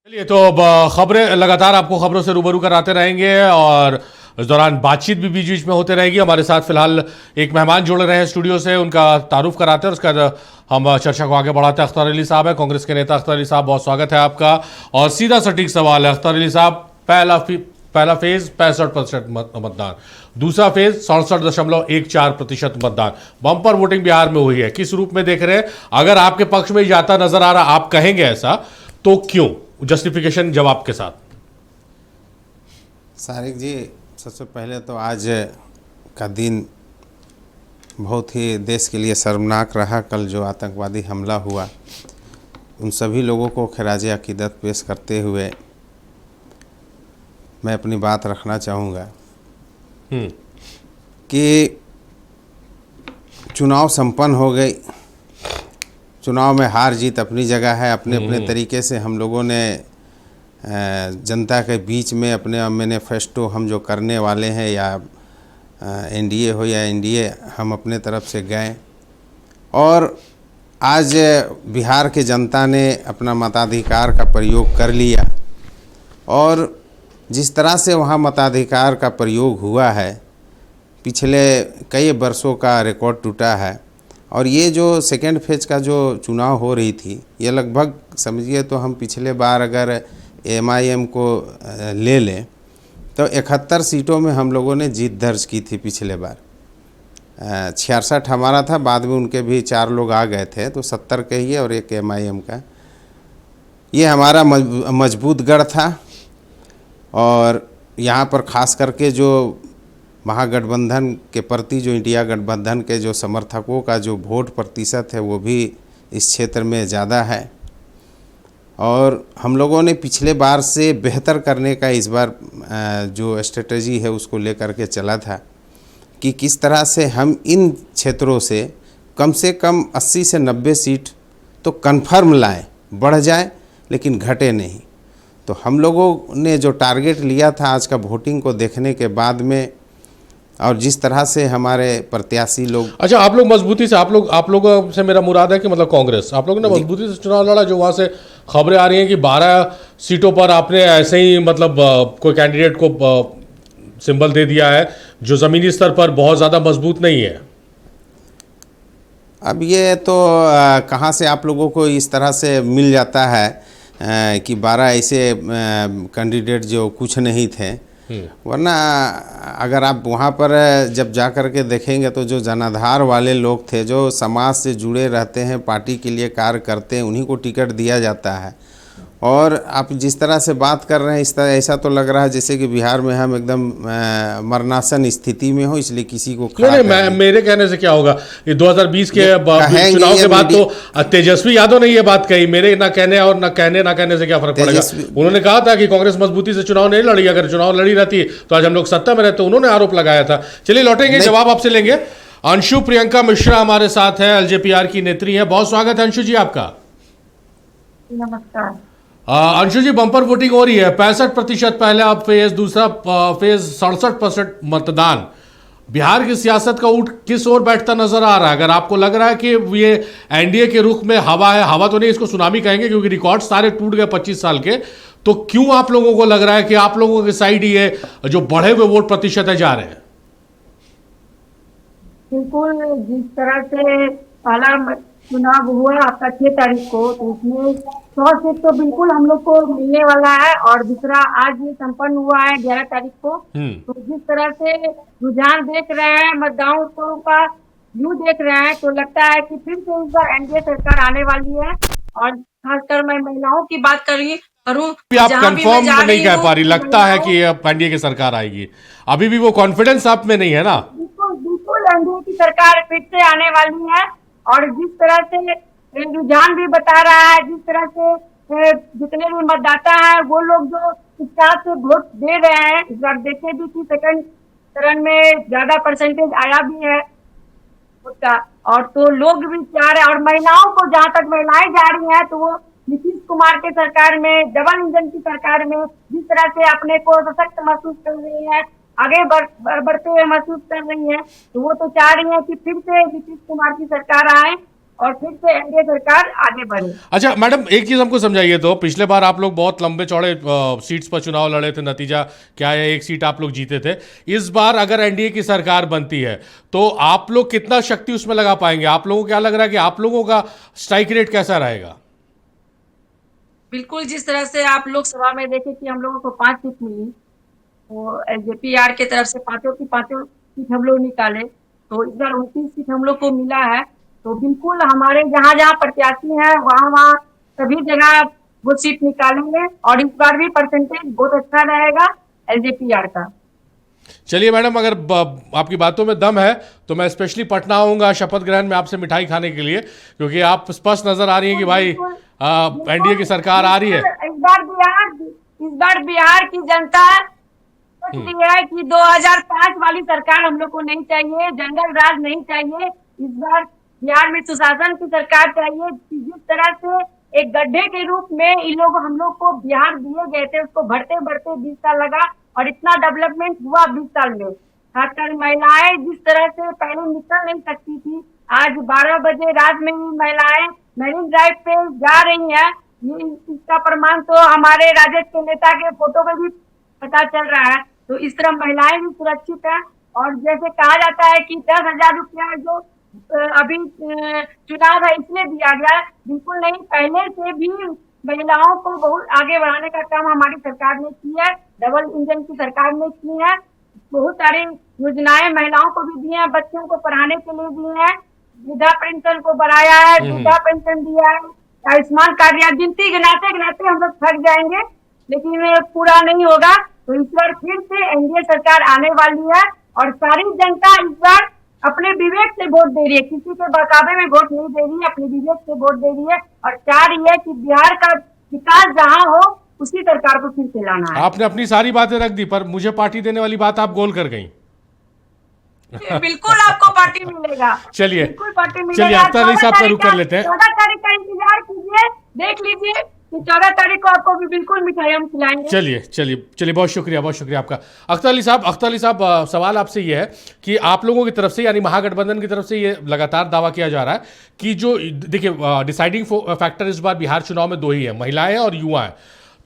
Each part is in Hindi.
चलिए तो अब खबरें लगातार आपको खबरों से रूबरू कराते रहेंगे और इस दौरान बातचीत भी बीच बीच में होते रहेगी। हमारे साथ फिलहाल एक मेहमान जुड़ रहे हैं स्टूडियो से, उनका तारुफ कराते हैं और उसका हम चर्चा को आगे बढ़ाते हैं। अख्तर अली साहब है, कांग्रेस के नेता। अख्तर अली साहब, बहुत स्वागत है आपका। और सीधा सटीक सवाल है अख्तर अली साहब, पहला फेज 65% मतदान, दूसरा फेज 67.14% मतदान, बम्पर वोटिंग बिहार में हुई है। किस रूप में देख रहे हैं? अगर आपके पक्ष में जाता नजर आ रहा, आप कहेंगे ऐसा, तो क्यों? जस्टिफिकेशन जवाब के साथ। सारिक जी, सबसे पहले तो आज का दिन बहुत ही देश के लिए शर्मनाक रहा। कल जो आतंकवादी हमला हुआ, उन सभी लोगों को खिराज अकीदत पेश करते हुए मैं अपनी बात रखना चाहूँगा कि चुनाव संपन्न हो गई। चुनाव में हार जीत अपनी जगह है। अपने अपने तरीके से हम लोगों ने जनता के बीच में अपने मैनिफेस्टो हम जो करने वाले हैं, या एनडीए हो या एनडीए, हम अपने तरफ से गए। और आज बिहार के जनता ने अपना मताधिकार का प्रयोग कर लिया। और जिस तरह से वहाँ मताधिकार का प्रयोग हुआ है, पिछले कई वर्षों का रिकॉर्ड टूटा है। और ये जो सेकेंड फेज का जो चुनाव हो रही थी, ये लगभग समझिए तो हम पिछले बार अगर एमआईएम को ले लें तो 71 सीटों में हम लोगों ने जीत दर्ज की थी पिछले बार। 66 हमारा था, बाद में उनके भी 4 लोग आ गए थे, तो 70 कहिए और एक एमआईएम का। ये हमारा मजबूत गढ़ था। और यहाँ पर ख़ास करके जो महागठबंधन के प्रति, जो इंडिया गठबंधन के जो समर्थकों का जो वोट प्रतिशत है, वो भी इस क्षेत्र में ज़्यादा है। और हम लोगों ने पिछले बार से बेहतर करने का इस बार जो स्ट्रेटजी है उसको लेकर के चला था कि किस तरह से हम इन क्षेत्रों से कम 80 से 90 सीट तो कन्फर्म लाएं, बढ़ जाए लेकिन घटे नहीं। तो हम लोगों ने जो टारगेट लिया था आज का वोटिंग को देखने के बाद में, और जिस तरह से हमारे प्रत्याशी लोग, अच्छा, आप लोग मजबूती से, आप लोगों से मेरा मुराद है कि मतलब कांग्रेस, आप लोगों ने मजबूती से चुनाव लड़ा। जो वहां से खबरें आ रही हैं कि 12 सीटों पर आपने ऐसे ही मतलब कोई कैंडिडेट को सिंबल दे दिया है जो जमीनी स्तर पर बहुत ज्यादा मजबूत नहीं है। अब ये तो कहाँ से आप लोगों को इस तरह से मिल जाता है कि 12 ऐसे कैंडिडेट जो कुछ नहीं थे। वरना अगर आप वहाँ पर जब जा कर के देखेंगे तो जो जनाधार वाले लोग थे, जो समाज से जुड़े रहते हैं, पार्टी के लिए कार्य करते हैं, उन्हीं को टिकट दिया जाता है। और आप जिस तरह से बात कर रहे हैं, इस तरह ऐसा तो लग रहा है जैसे कि बिहार में हम एकदम मरणासन स्थिति में हो, इसलिए किसी को नहीं, मेरे कहने से क्या होगा। ये 2020 के चुनाव के बाद तो तेजस्वी यादव ने ये बात कही। मेरे ना कहने और ना कहने से क्या फर्क पड़ेगा। उन्होंने कहा था कि कांग्रेस मजबूती से चुनाव नहीं लड़ी, अगर चुनाव लड़ी रहती तो आज हम लोग सत्ता में रहते। उन्होंने आरोप लगाया था। चलिए लौटेंगे, जवाब आपसे लेंगे। अंशु प्रियंका मिश्रा हमारे साथ है, एलजेपीआर की नेत्री है। बहुत स्वागत है अंशु जी आपका। नमस्कार। अंशु जी, बम्पर वोटिंग हो रही है, 65% पहला फेज, दूसरा फेज 67% मतदान। बिहार की सियासत का ऊँट किस ओर बैठता नजर आ रहा है? अगर आपको लग रहा है कि ये एनडीए के रुख में हवा है, हवा तो नहीं, इसको सुनामी कहेंगे क्योंकि रिकॉर्ड सारे टूट गए 25 साल के, तो क्यों आप लोगों को लग रहा है कि आप लोगों के साइड ये जो बढ़े हुए वोट प्रतिशत है जा रहे हैं? बिल्कुल, जिस तरह से पहला चुनाव हुआ आपका 6 तारीख को, तो उसमें 100 सीट तो बिल्कुल हम लोग को मिलने वाला है। और दूसरा आज ये संपन्न हुआ है 11 तारीख को। तो जिस तरह से रुझान देख रहे हैं, मतदाताओं का व्यू देख रहे हैं, तो लगता है कि फिर से इस बार एनडीए सरकार आने वाली है। और खासकर मैं महिलाओं की बात करूं, आप कंफर्म नहीं कह पा रही, लगता है कि एनडीए की सरकार आएगी, अभी भी वो कॉन्फिडेंस आप में नहीं है ना? बिल्कुल एनडीए की सरकार फिर से आने वाली है। और जिस तरह से रुझान भी बता रहा है, जिस तरह से जितने भी मतदाता हैं वो लोग जो उत्साह से वोट दे रहे हैं, इस बार देखे भी कि सेकंड चरण में ज्यादा परसेंटेज आया भी है उसका। और तो लोग भी चाह रहे हैं। और महिलाओं को, जहां तक महिलाएं जा रही हैं, तो वो नीतीश कुमार के सरकार में, डबल इंजन की सरकार में जिस तरह से अपने को सशक्त महसूस कर रही है, आगे बढ़ते हुए महसूस कर रही है, तो वो तो चाह रही है कि फिर से नीतीश कुमार की सरकार आए और फिर से एनडीए सरकार आगे बढ़े। अच्छा मैडम, एक चीज हमको समझाइए, तो पिछले बार आप लोग बहुत लंबे चौड़े सीट्स पर चुनाव लड़े थे, नतीजा क्या है, एक सीट आप लोग जीते थे। इस बार अगर एनडीए की सरकार बनती है तो आप लोग कितना शक्ति उसमें लगा पाएंगे? आप लोगों को क्या लग रहा है कि आप लोगों का स्ट्राइक रेट कैसा रहेगा? बिल्कुल, जिस तरह से आप लोग सभा में देखे कि हम लोगों को 5 सीट मिली, तो एसडीपीआर के तरफ से पांचों की पांचों सीट हम लोग निकाले, तो इस बार 29 सीट हम लोग को मिला है। तो बिल्कुल हमारे जहाँ जहाँ प्रत्याशी हैं वहाँ वहाँ सभी जगह वो सीट निकालेंगे, और इस बार भी परसेंटेज बहुत अच्छा रहेगा एलजेपीआर का। चलिए मैडम, अगर आपकी बातों में दम है तो मैं स्पेशली पटना आऊंगा शपथ ग्रहण में आपसे मिठाई खाने के लिए, क्योंकि आप स्पष्ट नजर आ रही हैं कि भाई एनडीए की सरकार आ रही है। इस बार बिहार की जनता सोच रही है कि 2005 वाली सरकार हम लोग को नहीं चाहिए, जंगल राज नहीं चाहिए। इस बार बिहार में सुशासन की सरकार चाहिए। जिस तरह से एक गड्ढे के रूप में इन लोग हम लोग को बिहार दिए गए थे, उसको बढ़ते बढ़ते 20 साल लगा, और इतना डेवलपमेंट हुआ 20 साल में। खासकर महिलाएं जिस तरह से पहले निकल नहीं सकती थी, आज 12 बजे रात में भी महिलाएं मैरिज ड्राइव पे जा रही हैं। ये इसका प्रमाण तो हमारे राजद के नेता के फोटो में भी पता चल रहा है। तो इस तरह महिलाएं भी सुरक्षित हैं। और जैसे कहा जाता है कि 10,000 रुपया जो अभी चुनाव है इसलिए दिया गया, बिल्कुल नहीं, पहले से भी महिलाओं को बहुत आगे बढ़ाने का काम हमारी सरकार ने किया है। डबल इंजन की सरकार ने की है। बहुत सारी योजनाएं महिलाओं को भी दी हैं, बच्चों को पढ़ाने के लिए दी हैं, वृद्धा पेंशन को बढ़ाया है, वृद्धा पेंशन दिया है, आयुष्मान कार्ड दिया। गिनती गिनाते गिनाते हम लोग थक जाएंगे, लेकिन ये पूरा नहीं होगा। तो इस बार फिर से एनडीए सरकार आने वाली है, और सारी जनता इस बार अपने विवेक से वोट दे रही है, किसी के बकावे में वोट नहीं दे रही है, अपने विवेक से वोट दे रही है, और चाह रही है कि बिहार का विकास जहां हो उसी सरकार को फिर से लाना है। आपने अपनी सारी बातें रख दी, पर मुझे पार्टी देने वाली बात आप गोल कर गई। बिल्कुल आपको पार्टी मिलेगा। चलिए, बिल्कुल पार्टी मिलेगा। चलिए अख्तर अली साहब का रुख कर लेते हैं। 14 तारीख का इंतजार कीजिए, देख लीजिए कि 14 तारीख को आपको भी बिल्कुल मिठाई हम खिलाएंगे। चलिए चलिए चलिए, बहुत शुक्रिया आपका। अख्तर अली साहब, सवाल आपसे ये है कि आप लोगों की तरफ से, यानी महागठबंधन की तरफ से ये लगातार दावा किया जा रहा है कि जो देखिए डिसाइडिंग फैक्टर इस बार बिहार चुनाव में 2 ही है, महिलाएं और युवा है।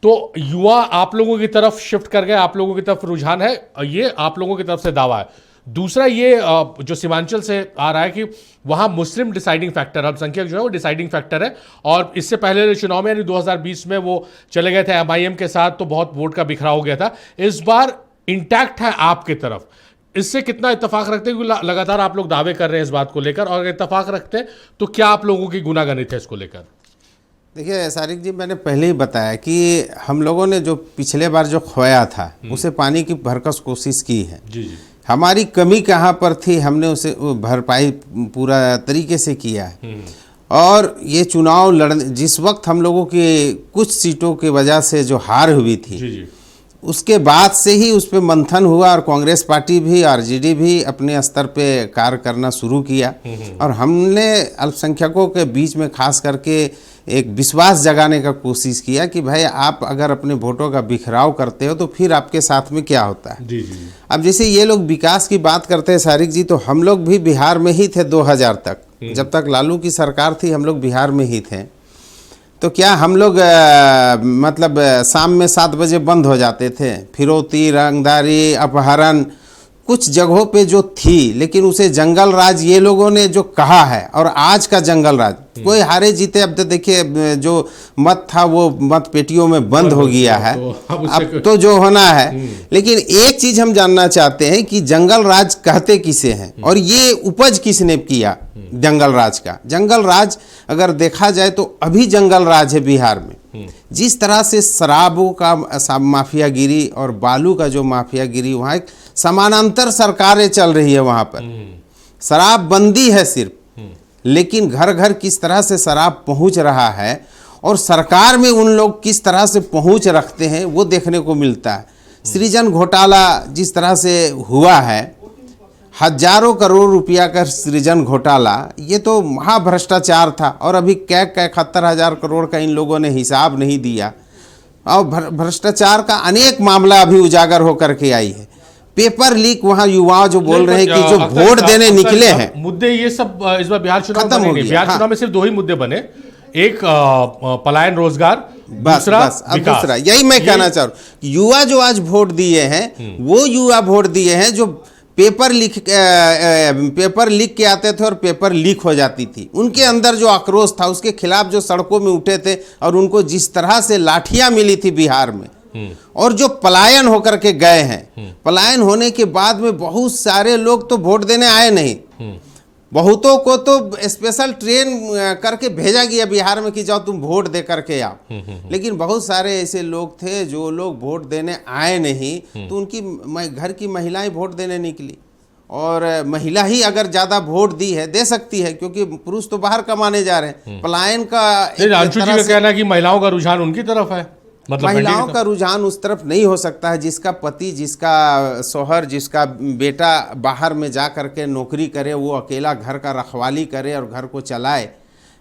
तो युवा आप लोगों की तरफ शिफ्ट कर गए, आप लोगों की तरफ रुझान है, ये आप लोगों की तरफ से दावा है। दूसरा ये जो सीमांचल से आ रहा है कि वहां मुस्लिम डिसाइडिंग फैक्टर, अल्पसंख्यक जो है वो डिसाइडिंग फैक्टर है, और इससे पहले चुनाव में यानी 2020 में वो चले गए थे एमआईएम के साथ, तो बहुत वोट का बिखराव हो गया था। इस बार इंटैक्ट है आपकी तरफ, इससे कितना इत्तेफाक रखते हैं? क्योंकि लगातार आप लोग दावे कर रहे हैं इस बात को लेकर, और अगर इत्तेफाक रखते हैं तो क्या आप लोगों की गुनागनित है इसको लेकर? देखिए सारिक जी, मैंने पहले ही बताया कि हम लोगों ने जो पिछले बार जो खोया था उसे पाने की भरकस कोशिश की है। जी जी, हमारी कमी कहाँ पर थी, हमने उसे भरपाई पूरा तरीके से किया है। और ये चुनाव लड़ने जिस वक्त हम लोगों की कुछ सीटों की वजह से जो हार हुई थी, जी जी, उसके बाद से ही उस पर मंथन हुआ, और कांग्रेस पार्टी भी, आरजेडी भी अपने स्तर पे कार्य करना शुरू किया, और हमने अल्पसंख्यकों के बीच में खास करके एक विश्वास जगाने का कोशिश किया कि भाई आप अगर अपने वोटों का बिखराव करते हो तो फिर आपके साथ में क्या होता है। जी जी। अब जैसे ये लोग विकास की बात करते हैं सारिक जी, तो हम लोग भी बिहार में ही थे 2000 तक, जब तक लालू की सरकार थी हम लोग बिहार में ही थे। तो क्या हम लोग मतलब शाम में 7 बजे बंद हो जाते थे, फिरौती, रंगदारी, अपहरण कुछ जगहों पे जो थी, लेकिन उसे जंगल राज ये लोगों ने जो कहा है, और आज का जंगल राज कोई हारे जीते, अब तो देखिए जो मत था वो मत पेटियों में बंद हो गया है, अब तो जो होना है। लेकिन एक चीज हम जानना चाहते हैं कि जंगल राज कहते किसे हैं, और ये उपज किसने किया जंगल राज का। जंगल राज अगर देखा जाए तो अभी जंगल राज है बिहार में। जिस तरह से शराबों का माफियागिरी और बालू का जो माफियागिरी, वहाँ एक समानांतर सरकारें चल रही है, वहाँ पर शराब बंदी है सिर्फ, लेकिन घर घर किस तरह से शराब पहुँच रहा है, और सरकार में उन लोग किस तरह से पहुँच रखते हैं वो देखने को मिलता है। सृजन घोटाला जिस तरह से हुआ है, हजारों करोड़ रुपया का सृजन घोटाला, ये तो महाभ्रष्टाचार था, और अभी 71,000 करोड़ का इन लोगों ने हिसाब नहीं दिया, और भ्रष्टाचार का अनेक मामला अभी उजागर होकर के आई है। पेपर लीक, वहाँ युवा जो बोल रहे हैं कि जो वोट देने निकले हैं, मुद्दे ये सब इस बार बिहार चुनाव खत्म हो में गया। बिहार हाँ। चुनाव में सिर्फ दो ही मुद्दे बने, एक पलायन रोजगार, बस दूसरा बस। अब विकास। दूसरा यही मैं कहना चाह रहा हूँ, युवा जो आज वोट दिए हैं वो युवा वोट दिए हैं जो पेपर लीक के आते थे और पेपर लीक हो जाती थी। उनके अंदर जो आक्रोश था उसके खिलाफ जो सड़कों में उठे थे और उनको जिस तरह से लाठियां मिली थी बिहार में, और जो पलायन होकर के गए हैं, पलायन होने के बाद में बहुत सारे लोग तो वोट देने आए नहीं, बहुतों को तो स्पेशल ट्रेन करके भेजा गया बिहार में कि जाओ तुम वोट दे करके आओ। लेकिन बहुत सारे ऐसे लोग थे जो लोग वोट देने आए नहीं, तो उनकी घर की महिलाएं वोट देने निकली, और महिला ही अगर ज़्यादा वोट दी है, दे सकती है, क्योंकि पुरुष तो बाहर कमाने जा रहे हैं। पलायन का अंशु जी का कहना है कि महिलाओं का रुझान उनकी तरफ है, मतलब महिलाओं का रुझान उस तरफ नहीं हो सकता है। जिसका पति, जिसका शौहर, जिसका बेटा बाहर में जा कर के नौकरी करे, वो अकेला घर का रखवाली करे और घर को चलाए,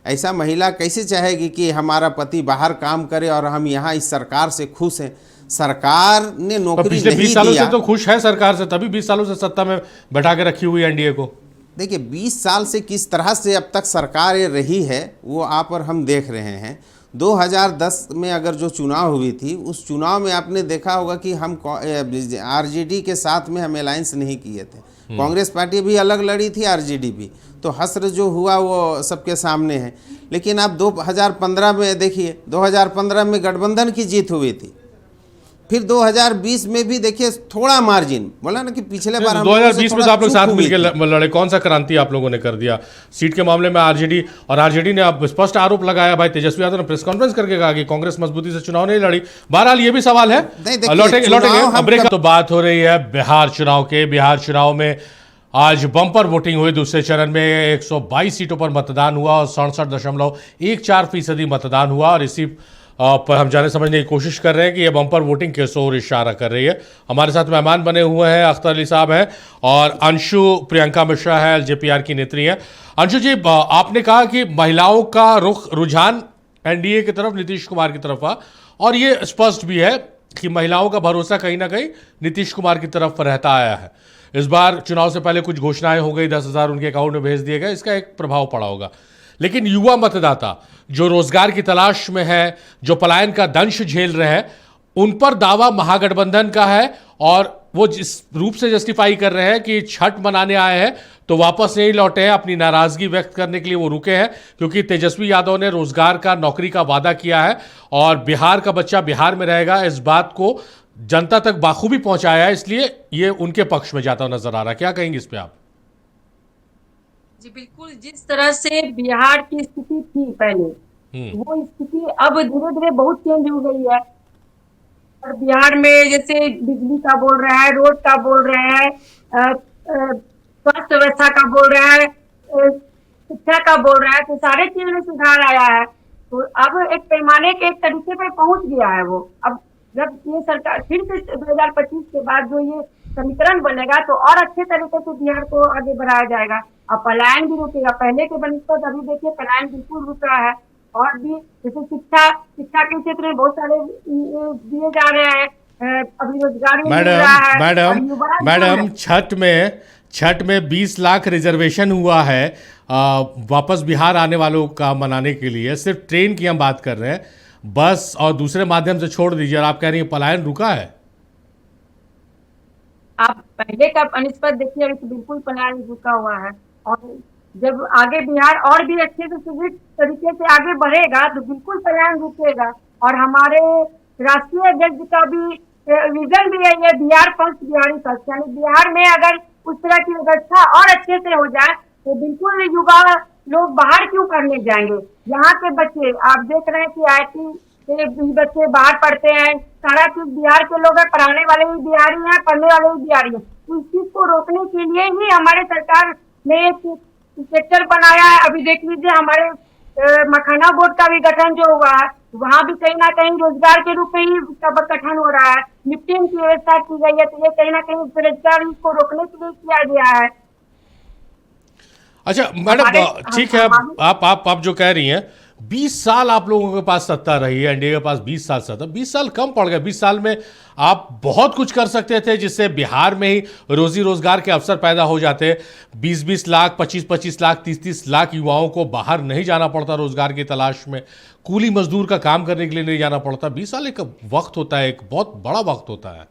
ऐसा महिला कैसे चाहेगी कि हमारा पति बाहर काम करे और हम यहाँ इस सरकार से खुश हैं। सरकार ने नौकरी पिछले नहीं 20 सालों दिया से तो खुश है सरकार से, तभी 20 सालों से सत्ता में बैठा के रखी हुई एनडीए को। देखिए 20 साल से किस तरह से अब तक सरकार ये रही है वो आप और हम देख रहे हैं। 2010 में अगर जो चुनाव हुई थी, उस चुनाव में आपने देखा होगा कि हम आरजेडी के साथ में हम अलायंस नहीं किए थे। कांग्रेस पार्टी भी अलग लड़ी थी, आरजेडी भी, तो हश्र जो हुआ वो सबके सामने है। लेकिन आप 2015 में देखिए, 2015 में गठबंधन की जीत हुई थी, फिर 2020 में भी देखिए थोड़ा मार्जिन, बोला ना कि पिछले बार 2020 में तो आप लोग साथ मिलकर लड़े, कौन सा क्रांति आप लोगों ने कर दिया सीट के मामले में आरजेडी, और आरजेडी ने अब स्पष्ट आरोप लगाया, भाई तेजस्वी यादव ने प्रेस कॉन्फ्रेंस करके कहा कि कांग्रेस मजबूती से चुनाव नहीं लड़ी। बहरहाल ये भी सवाल है, लौटेंगे। हो रही है बिहार चुनाव के। बिहार चुनाव में आज बम्पर वोटिंग हुई। दूसरे चरण में 122 सीटों पर मतदान हुआ और 67.14% मतदान हुआ, और इसी पर हम जाने समझने की कोशिश कर रहे हैं कि यह बम्पर वोटिंग किस ओर इशारा कर रही है। हमारे साथ मेहमान बने हुए हैं, अख्तर अली साहब हैं और अंशु प्रियंका मिश्रा है, एलजेपीआर की नेत्री हैं। अंशु जी, आपने कहा कि महिलाओं का रुझान एनडीए की तरफ, नीतीश कुमार की तरफ आ, और ये स्पष्ट भी है कि महिलाओं का भरोसा कहीं ना कहीं नीतीश कुमार की तरफ रहता आया है। इस बार चुनाव से पहले कुछ घोषणाएं हो गई, 10,000 उनके अकाउंट में भेज दिए गए, इसका एक प्रभाव पड़ा होगा। लेकिन युवा मतदाता जो रोजगार की तलाश में है, जो पलायन का दंश झेल रहे हैं, उन पर दावा महागठबंधन का है, और वो जिस रूप से जस्टिफाई कर रहे हैं कि छठ मनाने आए हैं तो वापस नहीं लौटे हैं, अपनी नाराजगी व्यक्त करने के लिए वो रुके हैं, क्योंकि तेजस्वी यादव ने रोजगार का, नौकरी का वादा किया है और बिहार का बच्चा बिहार में रहेगा, इस बात को जनता तक बाखूबी पहुंचाया है, इसलिए ये उनके पक्ष में जाता नजर आ रहा है। क्या कहेंगे इस पे आप? जी बिल्कुल, जिस तरह से बिहार की स्थिति थी पहले, वो स्थिति अब धीरे धीरे बहुत चेंज हो गई है। और बिहार में जैसे बिजली का बोल रहा है, रोड का बोल रहे हैं, स्वास्थ्य व्यवस्था का बोल रहा है, शिक्षा का बोल रहा है, तो सारे चीज में सुधार आया है। तो अब एक पैमाने के एक तरीके पे पहुंच गया है वो। अब जब ये सरकार फिर से 2025 के बाद जो ये समीकरण बनेगा तो और अच्छे तरीके से बिहार को आगे बढ़ाया जाएगा। अब पलायन भी रुकेगा, पहले के बनस्पत अभी देखिए पलायन बिल्कुल रुक रहा है। और भी जैसे शिक्षा के क्षेत्र में बहुत सारे दिए जा रहे हैं, अभी रोजगार मिल रहा है। मैडम छठ में 20 लाख रिजर्वेशन हुआ है वापस बिहार आने वालों का मनाने के लिए। सिर्फ ट्रेन की हम बात कर रहे हैं, बस और दूसरे माध्यम से छोड़ दीजिए, और आप कह रही हैं पलायन रुका है। आप पहले का निस्बत देखिए, अभी तो बिल्कुल पलायन रुका हुआ है। और जब आगे बिहार और भी अच्छे से सुदृढ़ तरीके से आगे बढ़ेगा तो बिल्कुल पलायन रुकेगा। और हमारे राष्ट्रीय अध्यक्ष का भी विजन भी है ये बिहार फर्स्ट, बिहारी फर्स्ट, यानी बिहार में अगर उस तरह की व्यवस्था और अच्छे से हो जाए तो बिल्कुल युवा लोग बाहर क्यों पढ़ने जाएंगे। यहाँ के बच्चे आप देख रहे हैं कि IIT के बच्चे बाहर पढ़ते हैं, सारा चीज बिहार के लोग हैं, पढ़ाने वाले भी बिहारी हैं, पढ़ने वाले भी बिहारी हैं। तो इस चीज को रोकने के लिए ही हमारे सरकार ने एक सेक्टर बनाया है। अभी देख लीजिए हमारे मखाना बोर्ड का भी गठन जो हुआ है, वहाँ भी कहीं ना कहीं रोजगार के रूप में ही उसका गठन हो रहा है, निफ्टिंग की व्यवस्था की गई है। तो ये कहीं ना कहीं बेरोजगारी को रोकने के लिए किया गया है। अच्छा मैडम, ठीक है, आप जो कह रही हैं 20 साल आप लोगों के पास सत्ता रही है, एनडीए के पास 20 साल सत्ता, 20 साल कम पड़ गए। 20 साल में आप बहुत कुछ कर सकते थे, जिससे बिहार में ही रोजी रोजगार के अवसर पैदा हो जाते। 20-20 लाख, 25-25 लाख, 30-30 लाख युवाओं को बाहर नहीं जाना पड़ता रोजगार की तलाश में, कूली मजदूर का काम करने के लिए नहीं जाना पड़ता। 20 साल एक वक्त होता है, एक बहुत बड़ा वक्त होता है।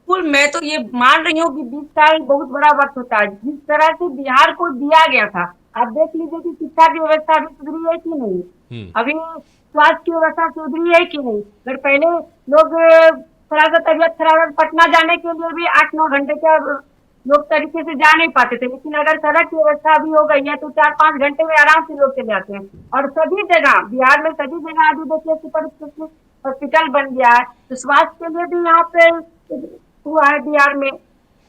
बिल्कुल, मैं तो ये मान रही हूँ कि 20 साल बहुत बड़ा वक्त होता है। जिस तरह से बिहार को दिया गया था, आप देख लीजिए कि शिक्षा की व्यवस्था अभी सुधरी है कि नहीं, अभी स्वास्थ्य की व्यवस्था सुधरी है कि नहीं। अगर पहले लोग थोड़ा सा तबियत खराब है, पटना जाने के लिए भी 8-9 घंटे का लोग तरीके से जा नहीं पाते थे, लेकिन अगर सड़क की व्यवस्था अभी हो गई है तो 4-5 घंटे में आराम से लोग चले जाते हैं। और सभी जगह बिहार में सभी जगह अभी देखिए सुपर स्पेशलिस्ट हॉस्पिटल बन गया है, तो स्वास्थ्य के लिए भी यहाँ पे हुआ है बिहार में।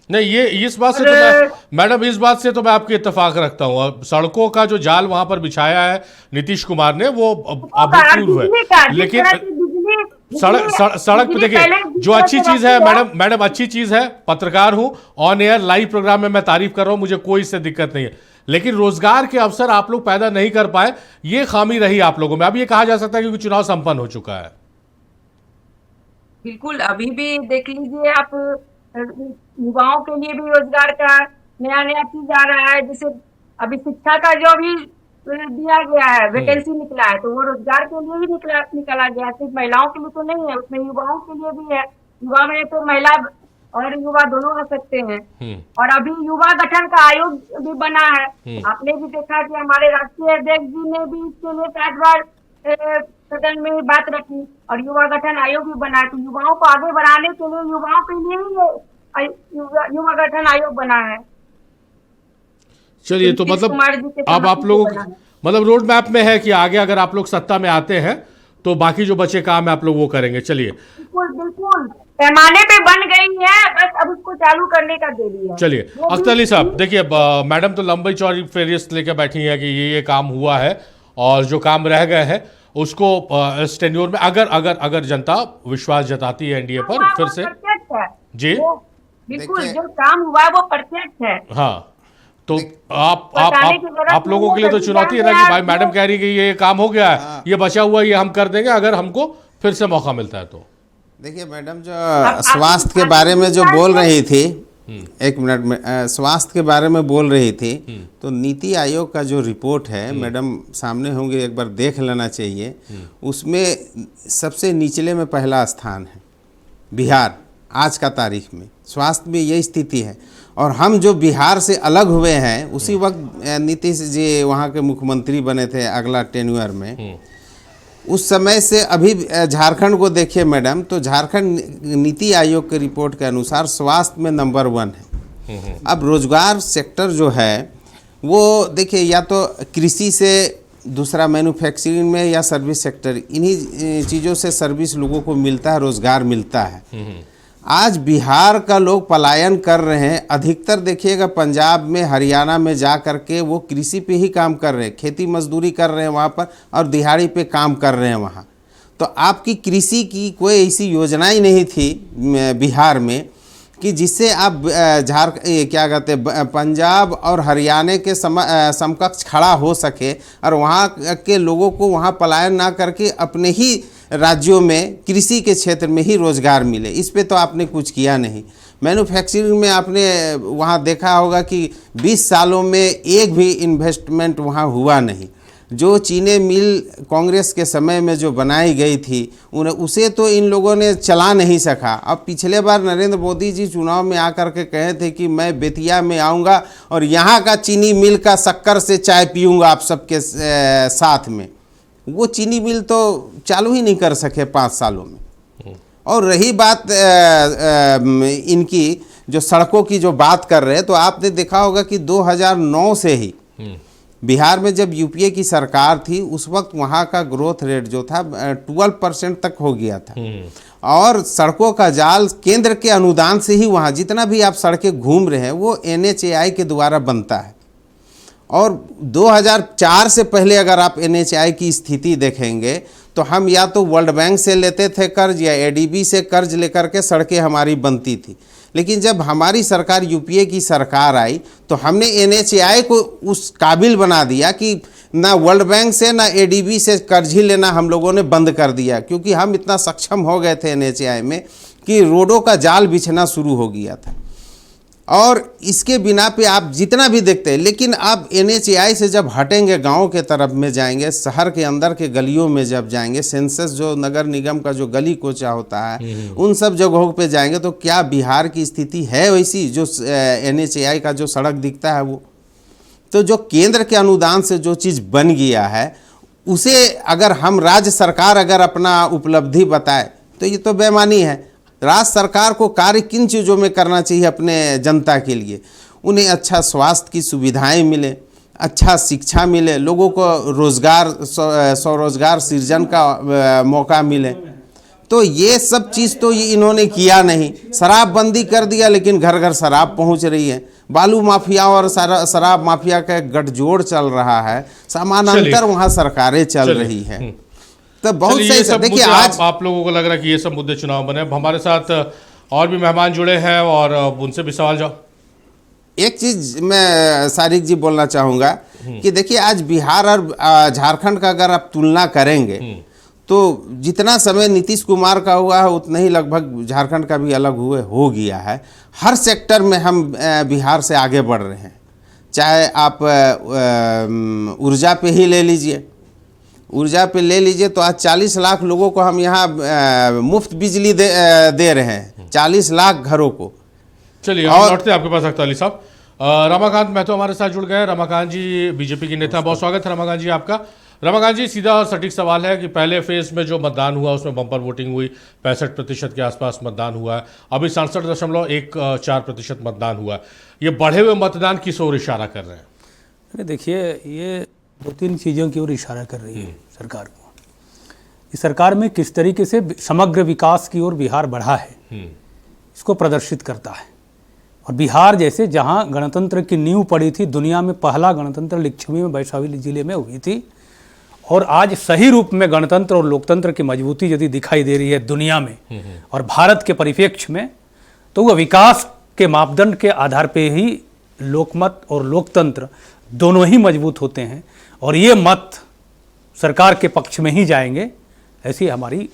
नहीं, ये इस बात से तो मैडम, इस बात से तो मैं आपकी इत्तेफाक रखता हूँ। सड़कों का जो जाल वहां पर बिछाया है नीतीश कुमार ने, वो अभूतपूर्व है। लेकिन सड़क पे देखिए, जो अच्छी चीज है मैडम अच्छी चीज है, पत्रकार हूं, ऑन एयर लाइव प्रोग्राम में मैं तारीफ कर रहा हूं, मुझे कोई इससे दिक्कत नहीं है। लेकिन रोजगार के अवसर आप लोग पैदा नहीं कर पाए, ये खामी रही आप लोगों में। अब ये कहा जा सकता है क्योंकि चुनाव संपन्न हो चुका है। बिल्कुल, अभी भी देख लीजिए आप, युवाओं के लिए भी रोजगार का नया नया चीज आ रहा है। जैसे अभी शिक्षा का जो भी दिया गया है, वैकेंसी निकला है, तो वो रोजगार के लिए ही निकाला गया है, सिर्फ महिलाओं के लिए तो नहीं है, उसमें युवाओं के लिए भी है। युवा में तो महिला और युवा दोनों आ सकते हैं। और अभी युवा गठन का आयोग भी बना है। आपने भी देखा कि हमारे राष्ट्रीय अध्यक्ष जी ने भी इसके लिए 7 बार सदन में बात रखी, और युवा गठन आयोग भी बना है। तो युवाओं को आगे बढ़ाने के लिए युवाओं के लिए ही युवा गठन आयोग बना है। चलिए, तो मतलब अब आप लोग मतलब रोड मैप में है कि आगे अगर आप लोग सत्ता में आते हैं तो बाकी जो बचे काम है आप लोग वो करेंगे। चलिए, बिल्कुल बिल्कुल, पैमाने पे बन गई है, बस अब उसको चालू करने का देरी है। चलिए, अख्तर अली साहब, देखिए मैडम तो लंबी चौड़ी फेरिस्त लेके बैठी है कि ये काम हुआ है, और जो काम रह गए हैं उसको इस टेन्योर में अगर जनता विश्वास जताती है एनडीए पर फिर से जी, बिल्कुल जो काम हुआ है वो परफेक्ट है। हाँ, तो आप लोगों के लिए तो चुनौती है ना कि भाई मैडम कह रही कि ये काम हो गया है, ये बचा हुआ ये हम कर देंगे अगर हमको फिर से मौका मिलता है तो। देखिए मैडम, जो स्वास्थ्य के बारे में जो बोल रही थी, एक मिनट में स्वास्थ्य के बारे में बोल रही थी, तो नीति आयोग का जो रिपोर्ट है मैडम सामने होंगे, एक बार देख लेना चाहिए। उसमें सबसे निचले में पहला स्थान है बिहार आज का तारीख में, स्वास्थ्य में यही स्थिति है। और हम जो बिहार से अलग हुए हैं, उसी वक्त नीतीश जी वहाँ के मुख्यमंत्री बने थे अगला टेन्योर में, उस समय से अभी झारखंड को देखिए मैडम, तो झारखंड नीति आयोग के रिपोर्ट के अनुसार स्वास्थ्य में नंबर 1 है। अब रोजगार सेक्टर जो है वो देखिए, या तो कृषि से, दूसरा मैन्युफैक्चरिंग में, या सर्विस सेक्टर, इन्हीं चीज़ों से सर्विस लोगों को मिलता है, रोजगार मिलता है। आज बिहार का लोग पलायन कर रहे हैं, अधिकतर देखिएगा पंजाब में, हरियाणा में जा कर के वो कृषि पे ही काम कर रहे हैं, खेती मजदूरी कर रहे हैं वहाँ पर, और दिहाड़ी पे काम कर रहे हैं वहाँ। तो आपकी कृषि की कोई ऐसी योजना ही नहीं थी बिहार में कि जिससे आप क्या कहते हैं पंजाब और हरियाणा के समकक्ष खड़ा हो सके, और वहाँ के लोगों को वहाँ पलायन ना करके अपने ही राज्यों में कृषि के क्षेत्र में ही रोजगार मिले। इस पे तो आपने कुछ किया नहीं। मैन्युफैक्चरिंग में आपने वहाँ देखा होगा कि 20 सालों में एक भी इन्वेस्टमेंट वहाँ हुआ नहीं। जो चीनी मिल कांग्रेस के समय में जो बनाई गई थी उसे तो इन लोगों ने चला नहीं सका। अब पिछले बार नरेंद्र मोदी जी चुनाव में आकर के कहे थे कि मैं बेतिया में आऊँगा और यहाँ का चीनी मिल का शक्कर से चाय पीऊँगा आप सबके साथ में। वो चीनी मिल तो चालू ही नहीं कर सके 5 सालों में। और रही बात इनकी जो सड़कों की जो बात कर रहे हैं, तो आपने देखा होगा कि 2009 से ही बिहार में जब यूपीए की सरकार थी उस वक्त वहाँ का ग्रोथ रेट जो था 12% तक हो गया था। और सड़कों का जाल केंद्र के अनुदान से ही वहाँ जितना भी आप सड़कें घूम रहे हैं वो NHAI के द्वारा बनता है। और 2004 से पहले अगर आप NHAI की स्थिति देखेंगे तो हम या तो वर्ल्ड बैंक से लेते थे कर्ज या ADB से कर्ज लेकर के सड़कें हमारी बनती थी। लेकिन जब हमारी सरकार यूपीए की सरकार आई तो हमने NHAI को उस काबिल बना दिया कि ना वर्ल्ड बैंक से ना एडीबी से कर्ज ही लेना हम लोगों ने बंद कर दिया, क्योंकि हम इतना सक्षम हो गए थे एनएचएआई में कि रोडों का जाल बिछना शुरू हो गया था। और इसके बिना पे आप जितना भी देखते हैं, लेकिन आप एनएचएआई से जब हटेंगे, गांव के तरफ में जाएंगे, शहर के अंदर के गलियों में जब जाएंगे, सेंसस जो नगर निगम का जो गली कोचा होता है उन सब जगहों पे जाएंगे, तो क्या बिहार की स्थिति है वैसी जो एनएचएआई का जो सड़क दिखता है वो? तो जो केंद्र के अनुदान से जो चीज़ बन गया है उसे अगर हम राज्य सरकार अगर अपना उपलब्धि बताए तो ये तो बेईमानी है। राज्य सरकार को कार्य किन चीज़ों में करना चाहिए अपने जनता के लिए? उन्हें अच्छा स्वास्थ्य की सुविधाएं मिले, अच्छा शिक्षा मिले, लोगों को रोज़गार स्वरोजगार सृजन का मौका मिले। तो ये सब चीज़ तो ये इन्होंने किया नहीं। शराबबंदी कर दिया लेकिन घर घर शराब पहुंच रही है। बालू माफिया और शराब माफिया का गठजोड़ चल रहा है, समानांतर वहाँ सरकारें चल रही है। तो बहुत सही सब देखिए, आज आप लोगों को लग रहा है कि ये सब मुद्दे चुनाव बने। हमारे साथ और भी मेहमान जुड़े हैं और उनसे भी सवाल जाओ। एक चीज मैं सारिक जी बोलना चाहूँगा कि देखिए, आज बिहार और झारखंड का अगर आप तुलना करेंगे तो जितना समय नीतीश कुमार का हुआ है उतना ही लगभग झारखंड का भी अलग हो गया है। हर सेक्टर में हम बिहार से आगे बढ़ रहे हैं। चाहे आप ऊर्जा पे ही ले लीजिए, ऊर्जा पे ले लीजिए तो आज 40 लाख लोगों को हम यहाँ मुफ्त बिजली दे रहे हैं, 40 लाख घरों को। चलिए हम लौटते हैं आपके पास अख्तर अली साहब। रमाकांत महतो हमारे साथ जुड़ गए। रमाकांत जी बीजेपी के नेता, बहुत स्वागत है रमाकांत जी आपका। रमाकांत जी, सीधा और सटीक सवाल है कि पहले फेज में जो मतदान हुआ उसमें बम्पर वोटिंग हुई, 65% के आसपास मतदान हुआ है, अभी 67.14% मतदान हुआ है। ये बढ़े हुए मतदान किस ओर इशारा कर रहे हैं? अरे देखिए, ये 2-3 चीज़ों की ओर इशारा कर रही है सरकार को। इस सरकार में किस तरीके से समग्र विकास की ओर बिहार बढ़ा है इसको प्रदर्शित करता है। और बिहार जैसे जहां गणतंत्र की नींव पड़ी थी, दुनिया में पहला गणतंत्र लिच्छवी में वैशाली जिले में हुई थी, और आज सही रूप में गणतंत्र और लोकतंत्र की मजबूती यदि दिखाई दे रही है दुनिया में और भारत के परिप्रेक्ष्य में, तो वह विकास के मापदंड के आधार पर ही लोकमत और लोकतंत्र दोनों ही मजबूत होते हैं। और ये मत सरकार के पक्ष में ही जाएंगे, ऐसी हमारी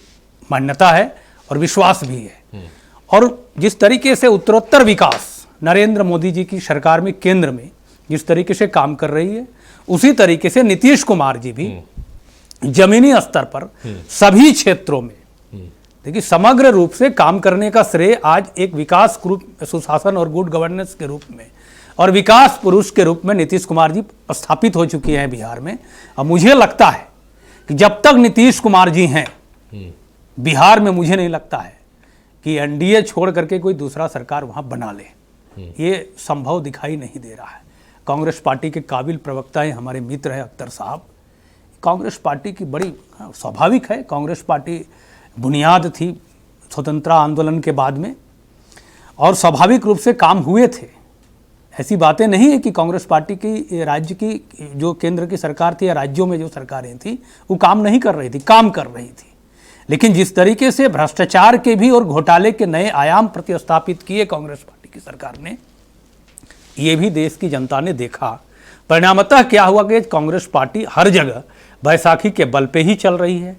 मान्यता है और विश्वास भी है। और जिस तरीके से उत्तरोत्तर विकास नरेंद्र मोदी जी की सरकार में, केंद्र में जिस तरीके से काम कर रही है, उसी तरीके से नीतीश कुमार जी भी जमीनी स्तर पर सभी क्षेत्रों में देखिए समग्र रूप से काम करने का श्रेय आज एक विकास सुशासन और गुड गवर्नेंस के रूप में और विकास पुरुष के रूप में नीतीश कुमार जी स्थापित हो चुके हैं बिहार में। अब मुझे लगता है कि जब तक नीतीश कुमार जी हैं बिहार में, मुझे नहीं लगता है कि एनडीए छोड़ करके कोई दूसरा सरकार वहां बना ले। ये संभव दिखाई नहीं दे रहा है। कांग्रेस पार्टी के काबिल प्रवक्ता हैं, हमारे मित्र हैं अख्तर साहब। कांग्रेस पार्टी की बड़ी स्वाभाविक है, कांग्रेस पार्टी बुनियाद थी स्वतंत्रता आंदोलन के बाद में और स्वाभाविक रूप से काम हुए थे। ऐसी बातें नहीं है कि कांग्रेस पार्टी की राज्य की जो केंद्र की सरकार थी या राज्यों में जो सरकारें थी वो काम नहीं कर रही थी, काम कर रही थी। लेकिन जिस तरीके से भ्रष्टाचार के भी और घोटाले के नए आयाम प्रतिस्थापित किए कांग्रेस पार्टी की सरकार ने, ये भी देश की जनता ने देखा। परिणामतः क्या हुआ कि कांग्रेस पार्टी हर जगह बैसाखी के बल पे ही चल रही है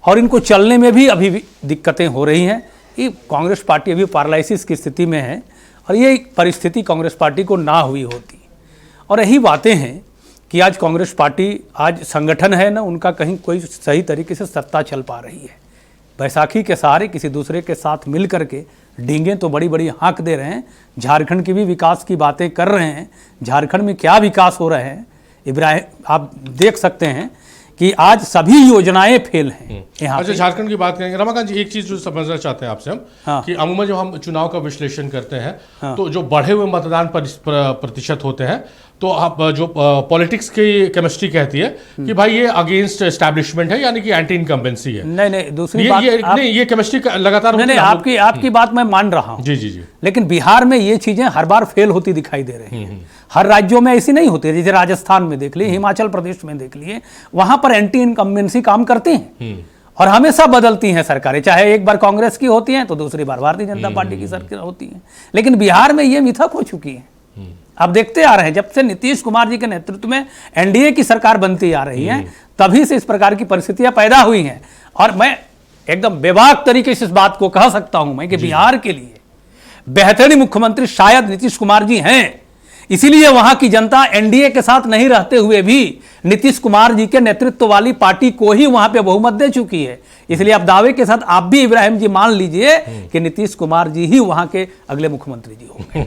और इनको चलने में भी अभी भी दिक्कतें हो रही हैं। ये कांग्रेस पार्टी अभी पैरालिसिस की स्थिति में है और ये परिस्थिति कांग्रेस पार्टी को ना हुई होती। और यही बातें हैं कि आज कांग्रेस पार्टी, आज संगठन है ना उनका, कहीं कोई सही तरीके से सत्ता चल पा रही है। बैसाखी के सहारे किसी दूसरे के साथ मिल करके डींगे तो बड़ी बड़ी हाँक दे रहे हैं। झारखंड की भी विकास की बातें कर रहे हैं। झारखंड में क्या विकास हो रहे हैं इब्राहिम, आप देख सकते हैं कि आज सभी योजनाएं फेल हैं यहाँ। अच्छा, झारखंड की बात करेंगे रमाकांत जी, एक चीज जो समझना चाहते हैं आपसे हम, हाँ। कि अमूमन जब हम चुनाव का विश्लेषण करते हैं तो जो बढ़े हुए मतदान प्रतिशत होते हैं तो आप जो पॉलिटिक्स की केमिस्ट्री कहती है कि भाई ये अगेंस्ट एस्टैब्लिशमेंट है, यानी कि एंटी इनकम्बेंसी है। नहीं, दूसरी बात ये केमिस्ट्री लगातार नहीं, आपकी बात मैं मान रहा हूँ। जी। लेकिन बिहार में ये चीजें हर बार फेल होती दिखाई दे रही हैं। हर राज्यों में ऐसी नहीं होती। जैसे राजस्थान में देख लिए, हिमाचल प्रदेश में देख लिए, वहां पर एंटी इनकम्बेंसी काम करती हैं और हमेशा बदलती हैं सरकारें। चाहे एक बार कांग्रेस की होती हैं तो दूसरी बार भारतीय जनता पार्टी की सरकार होती है। लेकिन बिहार में ये मिथक हो चुकी है। आप देखते आ रहे हैं, जब से नीतीश कुमार जी के नेतृत्व में एनडीए की सरकार बनती आ रही है, तभी से इस प्रकार की परिस्थितियां पैदा हुई हैं। और मैं एकदम बेबाक तरीके से इस बात को कह सकता हूं मैं कि बिहार के लिए बेहतरीन मुख्यमंत्री शायद नीतीश कुमार जी हैं। इसीलिए वहां की जनता एनडीए के साथ नहीं रहते हुए भी नीतीश कुमार जी के नेतृत्व वाली पार्टी को ही वहां पे बहुमत दे चुकी है। इसलिए आप दावे के साथ आप भी इब्राहिम जी मान लीजिए कि नीतीश कुमार जी ही वहां के अगले मुख्यमंत्री जी होंगे।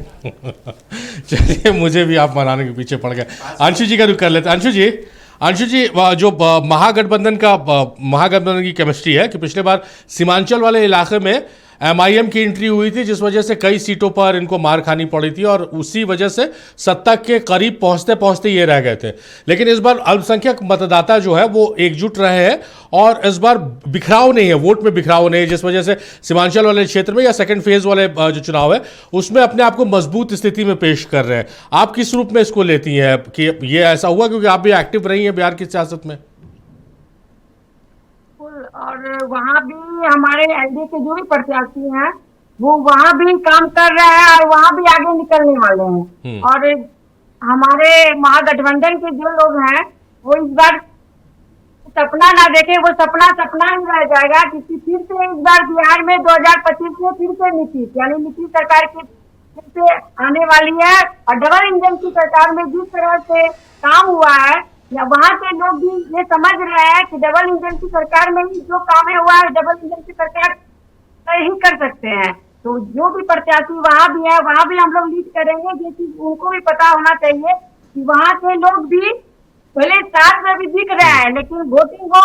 चलिए, मुझे भी आप मनाने के पीछे पड़ गए। अंशु जी का रुख कर लेते हैं। अंशु जी, जो महागठबंधन की केमिस्ट्री है कि पिछले बार सीमांचल वाले इलाके में एमआईएम की एंट्री हुई थी, जिस वजह से कई सीटों पर इनको मार खानी पड़ी थी और उसी वजह से सत्ता के करीब पहुंचते पहुंचते ये रह गए थे। लेकिन इस बार अल्पसंख्यक मतदाता जो है वो एकजुट रहे हैं और इस बार बिखराव नहीं है, वोट में बिखराव नहीं है, जिस वजह से सीमांचल वाले क्षेत्र में या सेकंड फेज वाले जो चुनाव है उसमें अपने आप को मजबूत स्थिति में पेश कर रहे हैं। आप किस रूप में इसको लेती हैं कि ये ऐसा हुआ, क्योंकि आप भी एक्टिव रही हैं बिहार की सियासत में? और वहाँ भी हमारे एनडीए के जो भी प्रत्याशी हैं वो वहाँ भी काम कर रहे हैं और वहाँ भी आगे निकलने वाले हैं। और हमारे महागठबंधन के जो लोग हैं वो इस बार सपना ना देखे, वो सपना ही रह जाएगा, क्योंकि फिर से इस बार बिहार में 2025 में फिर से नीतीश सरकार की फिर से आने वाली है। और डबल इंजन की सरकार में जिस तरह से काम हुआ है, या वहाँ के लोग भी ये समझ रहे हैं कि डबल इंजन की सरकार में ही जो काम हुआ है डबल इंजन की सरकार ही कर सकते हैं। तो जो भी प्रत्याशी वहाँ भी है वहाँ भी हम लोग लीड करेंगे। ये चीज उनको भी पता होना चाहिए कि वहाँ के लोग भी पहले साथ में भी दिख रहे हैं, लेकिन वोटिंग वो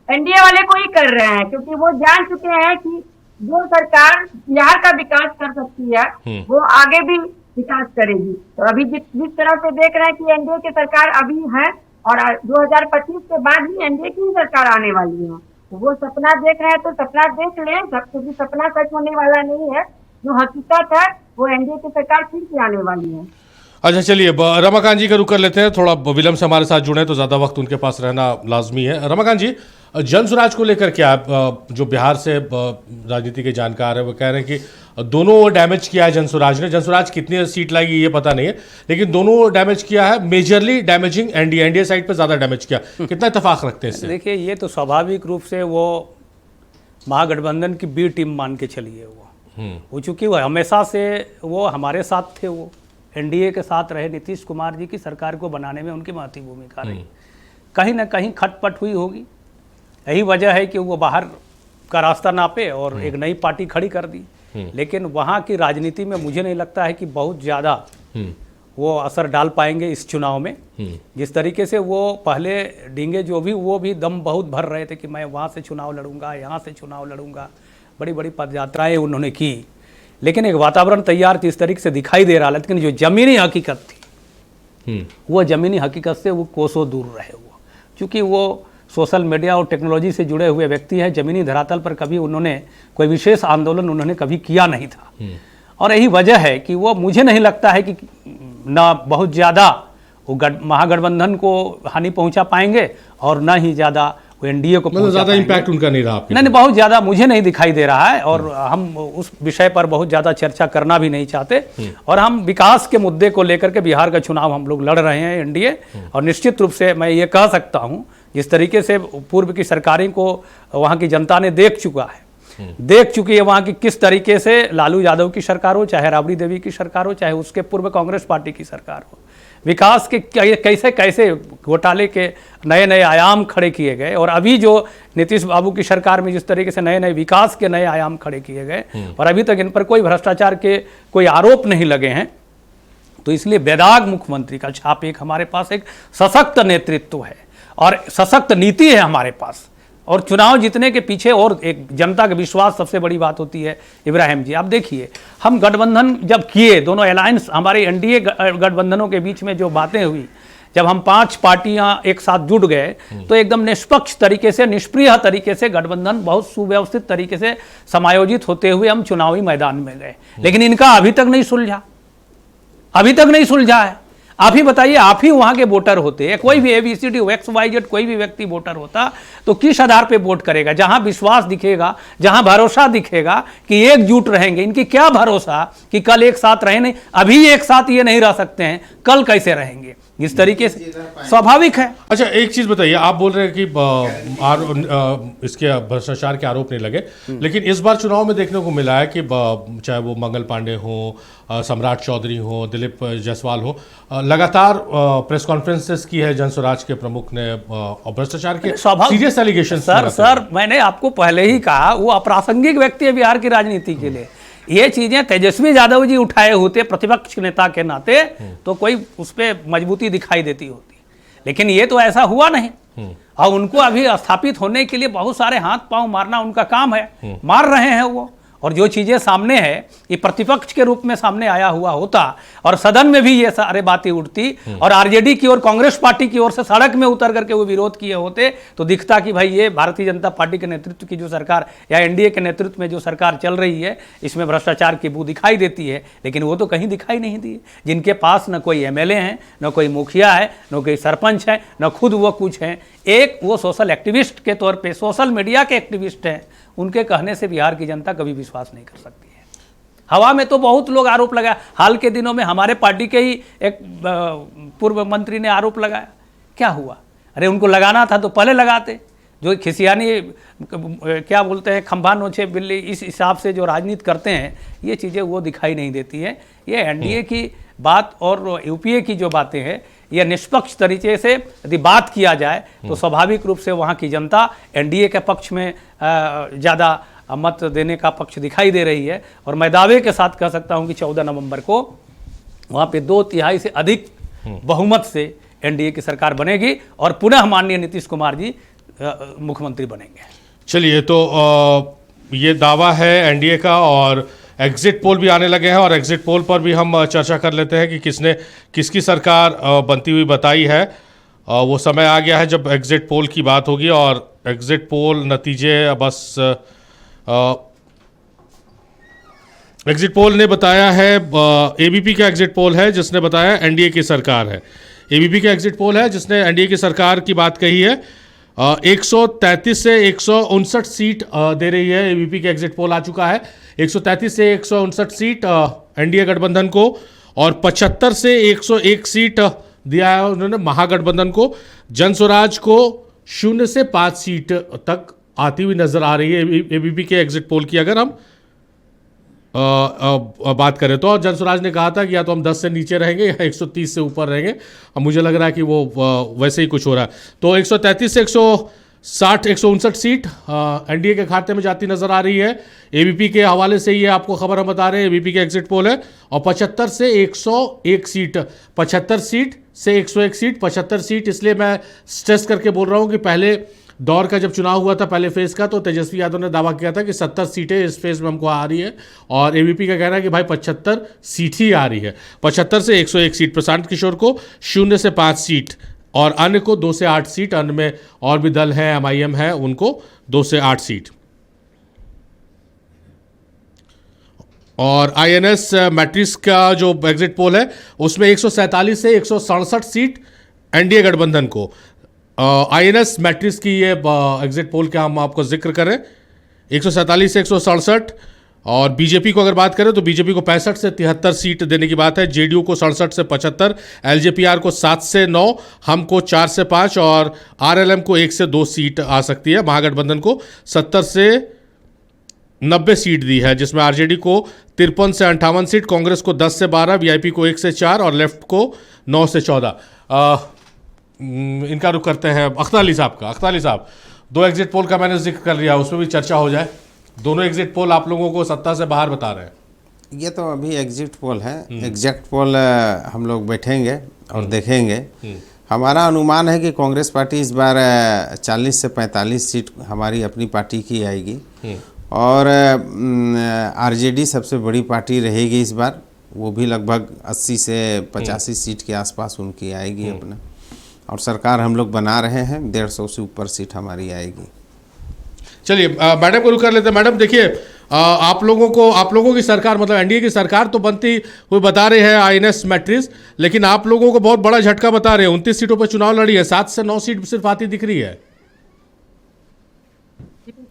एनडीए वाले को ही कर रहे हैं, क्योंकि वो जान चुके हैं कि जो सरकार बिहार का विकास कर सकती है वो आगे भी विकास करेगी। तो अभी जिस तरह से देख रहे हैं कि एनडीए की सरकार अभी है और 2025 के बाद भी एनडीए की सरकार आने वाली है, तो वो सपना देख रहे हैं तो सपना देख लें, क्योंकि सपना सच होने वाला नहीं है। जो हकीकत है वो एनडीए की सरकार फिर से आने वाली है। अच्छा, चलिए रमाकांत जी का रुख कर लेते हैं। थोड़ा विलंब से हमारे साथ जुड़े तो ज़्यादा वक्त उनके पास रहना लाजमी है। रमाकांत जी, जनसुराज को लेकर क्या, जो बिहार से राजनीति के जानकार है वो कह रहे हैं कि दोनों डैमेज किया है जनसुराज ने। जनसुराज कितनी सीट लाएगी ये पता नहीं है, लेकिन दोनों डैमेज किया है, मेजरली डैमेजिंग एनडीए साइड पे ज़्यादा डैमेज किया। कितना इत्तेफाक रखते हैं इससे? देखिए, ये तो स्वाभाविक रूप से वो महागठबंधन की बी टीम मान के चलिए वो चूंकि वो हमेशा से वो हमारे साथ थे, वो एनडीए के साथ रहे, नीतीश कुमार जी की सरकार को बनाने में उनकी महत्वपूर्ण भूमिका रही। कहीं ना कहीं खटपट हुई होगी, यही वजह है कि वो बाहर का रास्ता नापे और एक नई पार्टी खड़ी कर दी। लेकिन वहाँ की राजनीति में मुझे नहीं लगता है कि बहुत ज़्यादा वो असर डाल पाएंगे इस चुनाव में। जिस तरीके से वो पहले डींगे जो भी वो भी दम बहुत भर रहे थे कि मैं वहाँ से चुनाव लड़ूंगा, यहाँ से चुनाव लड़ूंगा, बड़ी बड़ी पदयात्राएं उन्होंने की, लेकिन एक वातावरण तैयार इस तरीके से दिखाई दे रहा है। लेकिन जो ज़मीनी हकीकत थी वो ज़मीनी हकीकत से वो कोसों दूर रहे वो, क्योंकि वो सोशल मीडिया और टेक्नोलॉजी से जुड़े हुए व्यक्ति हैं। ज़मीनी धरातल पर कभी उन्होंने कोई विशेष आंदोलन उन्होंने कभी किया नहीं था, और यही वजह है कि वो, मुझे नहीं लगता है कि ना बहुत ज़्यादा वो महागठबंधन को हानि पहुंचा पाएंगे और ना ही ज़्यादा वो एनडीए को मतलब ज़्यादा इम्पैक्ट उनका नहीं रहा आपके? नहीं, बहुत ज़्यादा मुझे नहीं दिखाई दे रहा है, और हम उस विषय पर बहुत ज़्यादा चर्चा करना भी नहीं चाहते। और हम विकास के मुद्दे को लेकर के बिहार का चुनाव हम लोग लड़ रहे हैं एनडीए, और निश्चित रूप से मैं ये कह सकता हूँ जिस तरीके से पूर्व की सरकारें को वहाँ की जनता ने देख चुकी है वहाँ की किस तरीके से लालू यादव की सरकार हो, चाहे राबड़ी देवी की सरकार हो, चाहे उसके पूर्व कांग्रेस पार्टी की सरकार हो, विकास के कैसे कैसे घोटाले के नए नए आयाम खड़े किए गए। और अभी जो नीतीश बाबू की सरकार में जिस तरीके से नए नए विकास के नए आयाम खड़े किए गए, और अभी तक इन पर कोई भ्रष्टाचार के कोई आरोप नहीं लगे हैं, तो इसलिए बेदाग मुख्यमंत्री का छाप एक हमारे पास एक सशक्त नेतृत्व है और सशक्त नीति है हमारे पास। और चुनाव जीतने के पीछे और एक जनता का विश्वास सबसे बड़ी बात होती है। इब्राहिम जी, आप देखिए, हम गठबंधन जब किए, दोनों अलायंस हमारे एनडीए गठबंधनों के बीच में जो बातें हुई, जब हम 5 पार्टियां एक साथ जुट गए, तो एकदम निष्पक्ष तरीके से, निष्प्रिय तरीके से गठबंधन बहुत सुव्यवस्थित तरीके से समायोजित होते हुए हम चुनावी मैदान में गए। लेकिन इनका अभी तक नहीं सुलझा है। आप ही बताइए, आप ही वहां के वोटर होते हैं, कोई भी ABCD XYZ कोई भी व्यक्ति वोटर होता तो किस आधार पे वोट करेगा? जहां विश्वास दिखेगा, जहां भरोसा दिखेगा कि एकजुट रहेंगे। इनकी क्या भरोसा कि कल एक साथ रहे? नहीं, अभी एक साथ ये नहीं रह सकते हैं, कल कैसे रहेंगे? इस तरीके से स्वाभाविक है। अच्छा, एक चीज बताइए, आप बोल रहे हैं कि इसके भ्रष्टाचार के आरोप नहीं लगे, लेकिन इस बार चुनाव में देखने को मिला है कि चाहे वो मंगल पांडे हो, सम्राट चौधरी हो, दिलीप जायसवाल हो, लगातार प्रेस कॉन्फ्रेंसेस की है जनस्वराज के प्रमुख ने और भ्रष्टाचार के सीरियस एलिगेशन। सर मैंने आपको पहले ही कहा, वो अप्रासंगिक व्यक्ति है बिहार की राजनीति के लिए। ये चीजें तेजस्वी यादव जी उठाए होते प्रतिपक्ष नेता के नाते तो कोई उस पर मजबूती दिखाई देती होती, लेकिन ये तो ऐसा हुआ नहीं। और उनको अभी स्थापित होने के लिए बहुत सारे हाथ पांव मारना उनका काम है, मार रहे हैं वो। और जो चीजें सामने है, ये प्रतिपक्ष के रूप में सामने आया हुआ होता और सदन में भी ये सारे बातें उठती और आरजेडी की और कांग्रेस पार्टी की ओर से सड़क में उतर करके वो विरोध किए होते तो दिखता कि भाई ये भारतीय जनता पार्टी के नेतृत्व की जो सरकार या एनडीए के नेतृत्व में जो सरकार चल रही है, इसमें भ्रष्टाचार की बू दिखाई देती है। लेकिन वो तो कहीं दिखाई नहीं दी। जिनके पास न कोई एमएलए हैं, न कोई मुखिया है, न कोई सरपंच है, न खुद वो कुछ हैं, एक वो सोशल एक्टिविस्ट के तौर पे सोशल मीडिया के एक्टिविस्ट हैं, उनके कहने से बिहार की जनता कभी विश्वास नहीं कर सकती है। हवा में तो बहुत लोग आरोप लगाया, हाल के दिनों में हमारे पार्टी के ही एक पूर्व मंत्री ने आरोप लगाया, क्या हुआ? अरे उनको लगाना था तो पहले लगाते। जो खिसियानी क्या बोलते हैं, खंभा नोचे बिल्ली, इस हिसाब से जो राजनीति करते हैं, ये चीज़ें वो दिखाई नहीं देती है। ये एनडीए की बात और यूपीए की जो बातें हैं, यह निष्पक्ष तरीके से यदि बात किया जाए तो स्वाभाविक रूप से वहाँ की जनता एनडीए के पक्ष में ज़्यादा मत देने का पक्ष दिखाई दे रही है। और मैं दावे के साथ कह सकता हूँ कि 14 नवंबर को वहाँ पे 2/3 से अधिक बहुमत से एनडीए की सरकार बनेगी और पुनः माननीय नीतीश कुमार जी मुख्यमंत्री बनेंगे। चलिए, तो ये दावा है एनडीए का और एग्जिट पोल भी आने लगे हैं और एग्जिट पोल पर भी हम चर्चा कर लेते हैं कि किसने किसकी सरकार बनती हुई बताई है। वो समय आ गया है जब एग्जिट पोल की बात होगी और एग्जिट पोल नतीजे बस एग्जिट पोल ने बताया है, एबीपी का एग्जिट पोल है जिसने बताया एनडीए की सरकार है। एबीपी का एग्जिट पोल है जिसने एनडीए की सरकार की बात कही है। 133 से 159 सीट दे रही है। एबीपी का एग्जिट पोल आ चुका है 133 से 159 सीट एनडीए गठबंधन को और 75 से 101 सीट दिया है उन्होंने महागठबंधन को। जनस्वराज को 0 से 5 सीट तक आती हुई नजर आ रही है एबीपी के एग्जिट पोल की। अगर हम बात करें तो जनस्वराज ने कहा था कि या तो हम 10 से नीचे रहेंगे या 130 से ऊपर रहेंगे। अब मुझे लग रहा है कि वो वैसे ही कुछ हो रहा है। तो 133 से 160 159 सीट एनडीए के खाते में जाती नजर आ रही है। एबीपी के हवाले से ये आपको खबर हम बता रहे हैं, एबीपी के एग्जिट पोल है। और 75 से 101 सीट, 75 सीट से 101 सीट, 75 सीट इसलिए मैं स्ट्रेस करके बोल रहा हूँ कि पहले दौर का जब चुनाव हुआ था पहले फेज का, तो तेजस्वी यादव ने दावा किया था कि 70 सीटें इस फेज में हमको आ रही है और एबीपी का कहना है कि भाई 75 सीट ही आ रही है। 75 से 101 सीट प्रशांत किशोर को, 0 से 5 सीट और अन्य को 2 से 8 सीट। अन्य में और भी दल हैं, एमआईएम है, उनको 2 से 8 सीट। और आईएनएस मैट्रिक्स का जो एग्जिट पोल है उसमें 147 से 167 सीट एनडीए गठबंधन को। आईएनएस मैट्रिक्स की ये एग्जिट पोल का हम आपको जिक्र करें, 147 से 167। और बीजेपी को अगर बात करें तो बीजेपी को 65 से 73 सीट देने की बात है। जेडीयू को 67 से 75, एलजेपीआर को 7 से 9, हमको 4 से 5 और आरएलएम को 1 से 2 सीट आ सकती है। महागठबंधन को 70 से 90 सीट दी है, जिसमें आरजेडी को 53 से 58 सीट, कांग्रेस को 10 से 12, वीआईपी को 1 से 4 और लेफ्ट को 9 से 14। इनका रुख करते हैं अख्तर अली साहब का। अख्तर अली साहब, 2 एग्जिट पोल का मैंने जिक्र कर लिया, उसमें भी चर्चा हो जाए। दोनों एग्जिट पोल आप लोगों को सत्ता से बाहर बता रहे हैं। ये तो अभी एग्जिट पोल है, एग्जैक्ट पोल हम लोग बैठेंगे और देखेंगे। हमारा अनुमान है कि कांग्रेस पार्टी इस बार 40 से 45 सीट हमारी अपनी पार्टी की आएगी और आरजेडी सबसे बड़ी पार्टी रहेगी इस बार, वो भी लगभग 80 से 85 सीट के आसपास उनकी आएगी अपना। और सरकार हम लोग बना रहे हैं, 150 से ऊपर सीट हमारी आएगी। चलिए मैडम को रुक कर लेते हैं। मैडम देखिए, आप लोगों की सरकार मतलब एनडीए की सरकार तो बनती हुई बता रहे हैं आईएनएस मैट्रिक्स, लेकिन आप लोगों को बहुत बड़ा झटका बता रहे हैं। 29 सीटों पर चुनाव लड़ी है, 7 से 9 सीट सिर्फ आती दिख रही है।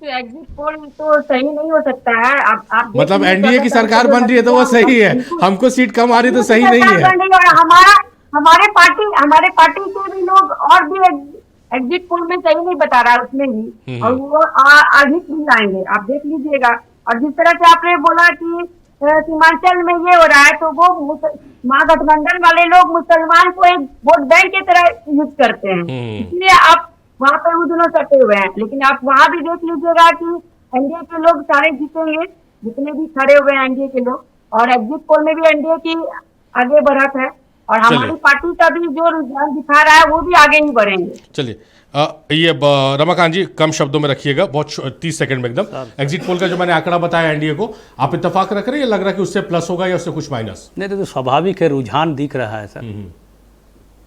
एग्जिट पोल तो सही नहीं हो सकता है। आप मतलब एनडीए की सरकार बन रही है तो वो सही है, हमको सीट कम आ रही तो सही नहीं है। और हमारे पार्टी के भी लोग और भी एग्जिट पोल में सही नहीं बता रहा है उसमें भी, और वो अधिक भी लाएंगे, आप देख लीजिएगा। और जिस तरह से आपने बोला कि सीमांचल में ये हो रहा है, तो वो महागठबंधन वाले लोग मुसलमान को एक वोट बैंक की तरह यूज करते हैं, इसलिए आप वहाँ पे वो दोनों सटे हुए हैं। लेकिन आप वहाँ भी देख लीजिएगा कि एनडीए के लोग सारे जीतेंगे, जितने भी खड़े हुए हैं एनडीए के लोग, और एग्जिट पोल में भी एनडीए की आगे बढ़त है, और हमारी पार्टी का भी जो रुझान दिखा रहा है वो भी आगे ही बढ़ेंगे। चलिए ये रमाकांत जी कम शब्दों में रखिएगा, बहुत 30 सेकंड में एकदम। एग्जिट पोल का जो मैंने आंकड़ा बताया एनडीए को, आप इत्तेफाक रख रहे हैं या लग रहा है कि उससे प्लस होगा या उससे कुछ माइनस? नहीं तो स्वाभाविक है, रुझान दिख रहा है सर।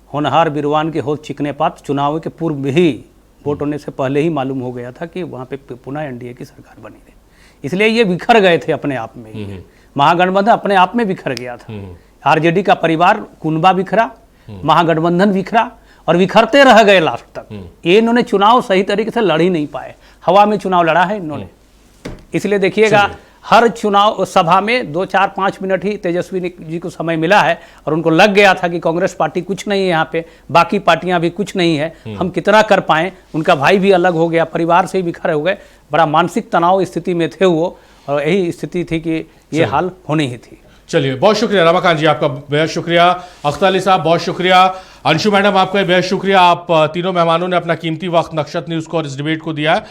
होनहार बिरवान के होत चिकने पात, चुनाव के पूर्व में ही वोट होने से पहले ही मालूम हो गया था कि वहाँ पे पुनः एनडीए की सरकार बनी रही, इसलिए ये बिखर गए थे अपने आप में। महागठबंधन अपने आप में बिखर गया था। आरजेडी का परिवार कुनबा बिखरा, महागठबंधन बिखरा, और बिखरते रह गए लास्ट तक। ये इन्होंने चुनाव सही तरीके से लड़ ही नहीं पाए, हवा में चुनाव लड़ा है इन्होंने। इसलिए देखिएगा हर चुनाव सभा में 2, 4, 5 मिनट ही तेजस्वी जी को समय मिला है, और उनको लग गया था कि कांग्रेस पार्टी कुछ नहीं है यहाँ पे, बाकी पार्टियां भी कुछ नहीं है, हम कितना कर पाएं। उनका भाई भी अलग हो गया, परिवार से ही बिखरे हो गए, बड़ा मानसिक तनाव स्थिति में थे वो, और यही स्थिति थी कि ये हाल होनी ही थी। चलिए बहुत शुक्रिया रमाकांत जी, आपका बेहद शुक्रिया। अख्तर अली साहब बहुत शुक्रिया। अंशु मैडम आपका बेहद शुक्रिया। आप तीनों मेहमानों ने अपना कीमती वक्त नक्षत्र न्यूज़ को और इस डिबेट को दिया है।